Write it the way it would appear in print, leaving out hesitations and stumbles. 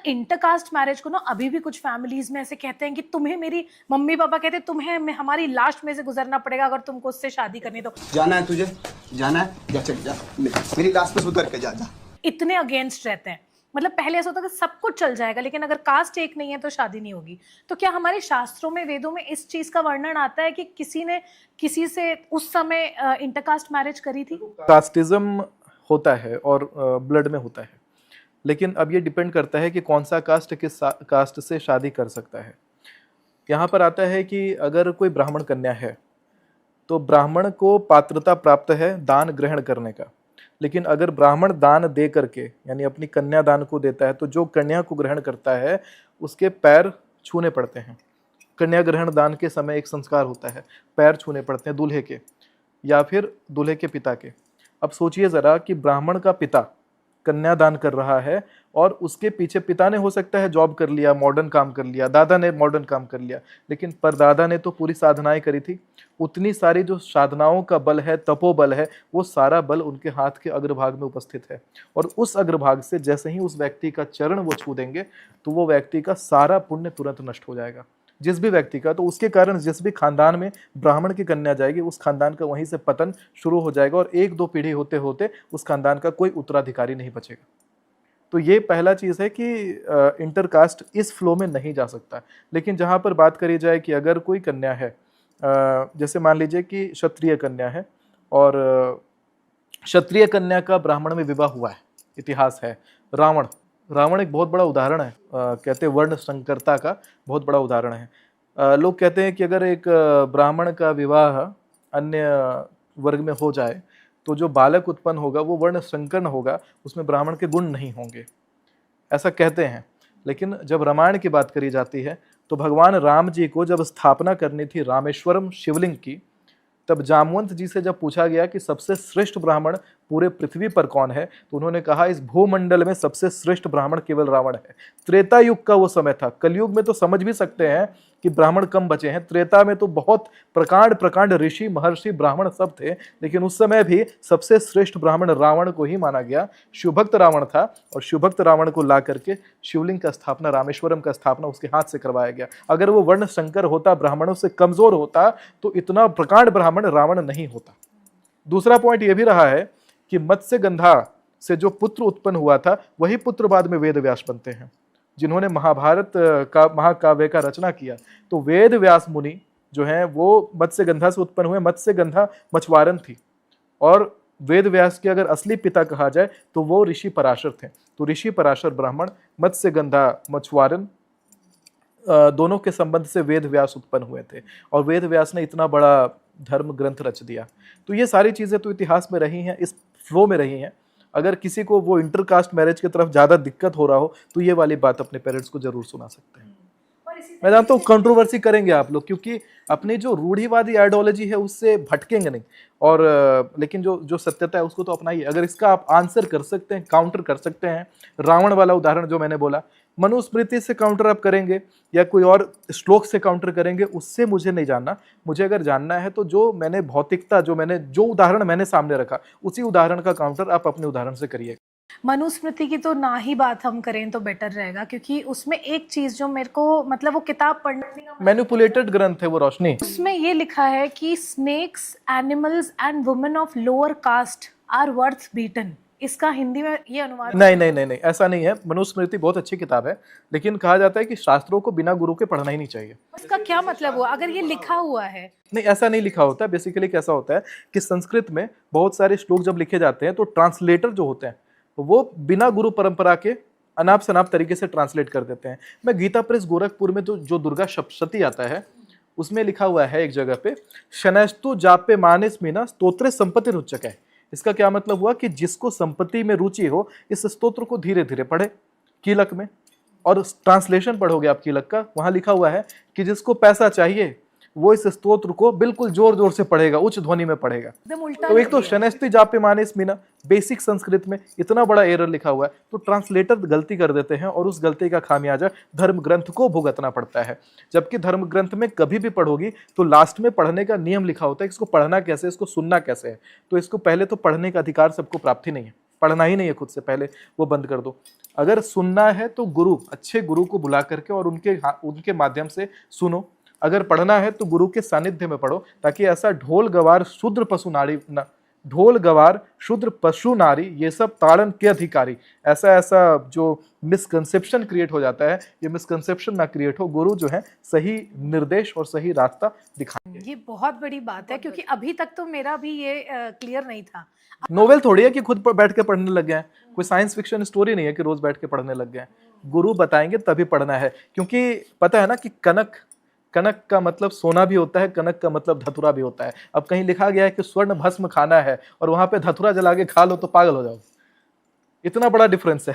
Intercaste marriage को ना अभी भी कुछ फैमिलीज में ऐसे कहते हैं कि तुम्हें, मेरी मम्मी पापा कहते हैं तुम्हें हमारी लास्ट में से गुजरना पड़ेगा अगर तुमको उससे शादी करनी तो। जाना है तुझे, जाना है, जा चल जा, मेरी लास्ट पे उतर के जा जा। इतने अगेंस्ट रहते हैं। मतलब पहले ऐसा होता था कि सब कुछ चल जाएगा, लेकिन अगर कास्ट एक नहीं है तो शादी नहीं होगी। तो क्या हमारे शास्त्रों में, वेदों में इस चीज का वर्णन आता है कि किसी ने किसी से उस समय इंटरकास्ट मैरिज करी थी? कास्टिज्म होता है और ब्लड में होता है, लेकिन अब ये डिपेंड करता है कि कौन सा कास्ट किस कास्ट से शादी कर सकता है। यहाँ पर आता है कि अगर कोई ब्राह्मण कन्या है तो ब्राह्मण को पात्रता प्राप्त है दान ग्रहण करने का, लेकिन अगर ब्राह्मण दान दे करके यानी अपनी कन्या दान को देता है तो जो कन्या को ग्रहण करता है उसके पैर छूने पड़ते हैं। कन्या ग्रहण दान के समय एक संस्कार होता है, पैर छूने पड़ते हैं दूल्हे के या फिर दूल्हे के पिता के। अब सोचिए ज़रा कि ब्राह्मण का पिता कन्या दान कर रहा है और उसके पीछे पिता ने हो सकता है जॉब कर लिया, मॉडर्न काम कर लिया, दादा ने मॉडर्न काम कर लिया, लेकिन परदादा ने तो पूरी साधनाएं करी थी। उतनी सारी जो साधनाओं का बल है, तपोबल है, वो सारा बल उनके हाथ के अग्रभाग में उपस्थित है। और उस अग्रभाग से जैसे ही उस व्यक्ति का चरण वो छू देंगे तो वो व्यक्ति का सारा पुण्य तुरंत नष्ट हो जाएगा, जिस भी व्यक्ति का। तो उसके कारण जिस भी खानदान में ब्राह्मण की कन्या जाएगी उस खानदान का वहीं से पतन शुरू हो जाएगा और एक दो पीढ़ी होते होते उस खानदान का कोई उत्तराधिकारी नहीं बचेगा। तो ये पहला चीज़ है कि इंटरकास्ट इस फ्लो में नहीं जा सकता। लेकिन जहाँ पर बात करी जाए कि अगर कोई कन्या है, जैसे मान लीजिए कि क्षत्रिय कन्या है और क्षत्रिय कन्या का ब्राह्मण में विवाह हुआ है, इतिहास है। रावण एक बहुत बड़ा उदाहरण है, कहते हैं वर्ण संकरता का बहुत बड़ा उदाहरण है। लोग कहते हैं कि अगर एक ब्राह्मण का विवाह अन्य वर्ग में हो जाए तो जो बालक उत्पन्न होगा वो वर्ण संकर होगा, उसमें ब्राह्मण के गुण नहीं होंगे, ऐसा कहते हैं। लेकिन जब रामायण की बात करी जाती है तो भगवान राम जी को जब स्थापना करनी थी रामेश्वरम शिवलिंग की, तब जामवंत जी से जब पूछा गया कि सबसे श्रेष्ठ ब्राह्मण पूरे पृथ्वी पर कौन है, तो उन्होंने कहा इस भूमंडल में सबसे श्रेष्ठ ब्राह्मण केवल रावण है। त्रेता युग का वो समय था। कलयुग में तो समझ भी सकते हैं कि ब्राह्मण कम बचे हैं, त्रेता में तो बहुत प्रकांड प्रकांड ऋषि महर्षि ब्राह्मण सब थे, लेकिन उस समय भी सबसे श्रेष्ठ ब्राह्मण रावण को ही माना गया। शिवभक्त रावण था और शिवभक्त रावण को ला करके शिवलिंग का स्थापना, रामेश्वरम का स्थापना उसके हाथ से करवाया गया। अगर वो वर्ण संकर होता, ब्राह्मणों से कमजोर होता, तो इतना प्रकांड ब्राह्मण रावण नहीं होता। दूसरा पॉइंट ये भी रहा है कि मत्स्यगंधा से जो पुत्र उत्पन्न हुआ था वही पुत्र बाद में वेद व्यास बनते हैं, जिन्होंने महाभारत का महाकाव्य का रचना किया। तो वेद व्यास मुनि जो हैं वो मत्स्यगंधा से उत्पन्न हुए। मत्स्यगंधा मछुआरन थी और वेद व्यास के अगर असली पिता कहा जाए तो वो ऋषि पराशर थे। तो ऋषि पराशर ब्राह्मण, मत्स्यगंधा मछुआरन, दोनों के संबंध से वेद व्यास उत्पन्न हुए थे और वेद व्यास ने इतना बड़ा धर्म ग्रंथ रच दिया। तो ये सारी चीज़ें तो इतिहास में रही हैं, इस फ्लो में रही हैं। अगर किसी को वो इंटरकास्ट मैरिज की तरफ ज़्यादा दिक्कत हो रहा हो तो ये वाली बात अपने पेरेंट्स को जरूर सुना सकते हैं। मैं जानता हूँ कंट्रोवर्सी करेंगे आप लोग, क्योंकि अपनी जो रूढ़िवादी आइडियोलॉजी है उससे भटकेंगे नहीं, और लेकिन जो सत्यता है उसको तो अपनाइए। अगर इसका आप आंसर कर सकते हैं, काउंटर कर सकते हैं, रावण वाला उदाहरण जो मैंने बोला, मनुस्मृति से काउंटर आप करेंगे या कोई और श्लोक से काउंटर करेंगे, उससे मुझे नहीं जानना। मुझे अगर जानना है तो जो मैंने भौतिकता, जो उदाहरण मैंने सामने रखा, उसी उदाहरण का काउंटर आप अपने उदाहरण से करिए। मनुस्मृति की तो ना ही बात हम करें तो बेटर रहेगा, क्योंकि उसमें एक चीज जो मेरे को, मतलब वो किताब पढ़ने का मैनिपुलेटेड ग्रंथ है वो, रोशनी। उसमें ये लिखा है कि snakes, animals and women of lower caste are worth beaten. इसका हिंदी में ये अनुवाद नहीं, ऐसा नहीं है। मनुस्मृति बहुत अच्छी किताब है, लेकिन कहा जाता है कि शास्त्रों को बिना गुरु के पढ़ना ही नहीं चाहिए। इसका क्या मतलब हुआ अगर ये लिखा हुआ है? नहीं, ऐसा नहीं लिखा होता। बेसिकली कैसा होता है कि संस्कृत में बहुत सारे श्लोक जब लिखे जाते हैं तो ट्रांसलेटर जो होते हैं वो बिना गुरु परंपरा के अनाप शनाप तरीके से ट्रांसलेट कर देते हैं। मैं गीता प्रेस गोरखपुर में तो जो दुर्गा सप्तशती आता है उसमें लिखा हुआ है एक जगह पे, शनस्तु जापे मानस मीना स्तोत्रे संपत्ति रुचक है। इसका क्या मतलब हुआ कि जिसको संपत्ति में रुचि हो इस स्तोत्र को धीरे धीरे पढ़े कीलक में, और ट्रांसलेशन पढ़ोगे आप कीलक का, वहां लिखा हुआ है कि जिसको पैसा चाहिए वो इस स्तोत्र को बिल्कुल जोर जोर से पढ़ेगा, उच्च ध्वनि में पढ़ेगा। तो एक तो शनस्ति जापे मानस मीना, बेसिक संस्कृत में इतना बड़ा एरर लिखा हुआ है, तो ट्रांसलेटर गलती कर देते हैं और उस गलती का खामियाजा धर्म ग्रंथ को भुगतना पड़ता है। जबकि धर्म ग्रंथ में कभी भी पढ़ोगी तो लास्ट में पढ़ने का नियम लिखा होता है, इसको पढ़ना कैसे, इसको सुनना कैसे है। तो इसको पहले तो पढ़ने का अधिकार सबको प्राप्त ही नहीं है। पढ़ना ही नहीं है खुद से, पहले वो बंद कर दो। अगर सुनना है तो गुरु, अच्छे गुरु को बुला करके और उनके माध्यम से सुनो। अगर पढ़ना है तो गुरु के सानिध्य में पढ़ो, ताकि ऐसा ढोल गवार शूद्र पशु नारी न, ढोल गवार शूद्र पशु नारी ये सब ताड़न के अधिकारी, ऐसा जो मिसकंसेप्शन क्रिएट हो जाता है, ये मिसकंसेप्शन ना क्रिएट हो। गुरु जो है सही निर्देश और सही रास्ता दिखाएंगे। ये बहुत बड़ी बात है, क्योंकि अभी तक तो मेरा भी ये क्लियर नहीं था। नोवेल थोड़ी है कि खुद बैठ के पढ़ने लग गए हैं, कोई साइंस फिक्शन स्टोरी नहीं है कि रोज बैठ के पढ़ने लग गए हैं। गुरु बताएंगे तभी पढ़ना है, क्योंकि पता है ना कि कनक का मतलब सोना भी होता है, कनक का मतलब धतुरा भी होता है। अब कहीं लिखा गया है कि स्वर्ण भस्म खाना है और वहां पे धतुरा जला के खा लो तो पागल हो जाओ, इतना बड़ा डिफरेंस है।